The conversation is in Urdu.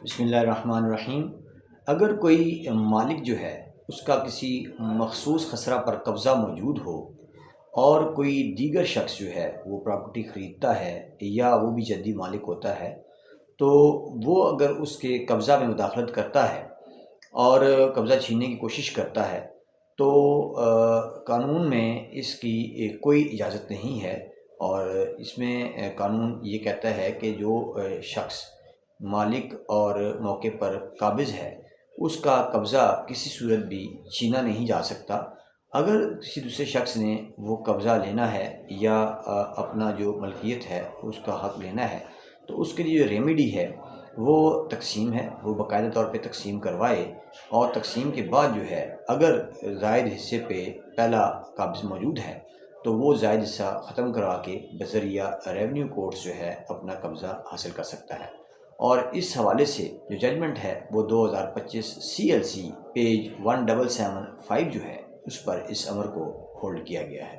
بسم اللہ الرحمن الرحیم۔ اگر کوئی مالک جو ہے اس کا کسی مخصوص خسرہ پر قبضہ موجود ہو اور کوئی دیگر شخص جو ہے وہ پراپرٹی خریدتا ہے یا وہ بھی جدی مالک ہوتا ہے، تو وہ اگر اس کے قبضہ میں مداخلت کرتا ہے اور قبضہ چھیننے کی کوشش کرتا ہے تو قانون میں اس کی کوئی اجازت نہیں ہے، اور اس میں قانون یہ کہتا ہے کہ جو شخص مالک اور موقع پر قابض ہے اس کا قبضہ کسی صورت بھی چھینا نہیں جا سکتا۔ اگر کسی دوسرے شخص نے وہ قبضہ لینا ہے یا اپنا جو ملکیت ہے اس کا حق لینا ہے، تو اس کے لیے جو ریمیڈی ہے وہ تقسیم ہے، وہ باقاعدہ طور پہ تقسیم کروائے، اور تقسیم کے بعد جو ہے اگر زائد حصے پہ پہلا قابض موجود ہے تو وہ زائد حصہ ختم کروا کے بذریعہ ریونیو کورٹس جو ہے اپنا قبضہ حاصل کر سکتا ہے۔ اور اس حوالے سے جو ججمنٹ ہے وہ 2025 CLC پیج 1775 جو ہے اس پر اس امر کو ہولڈ کیا گیا ہے۔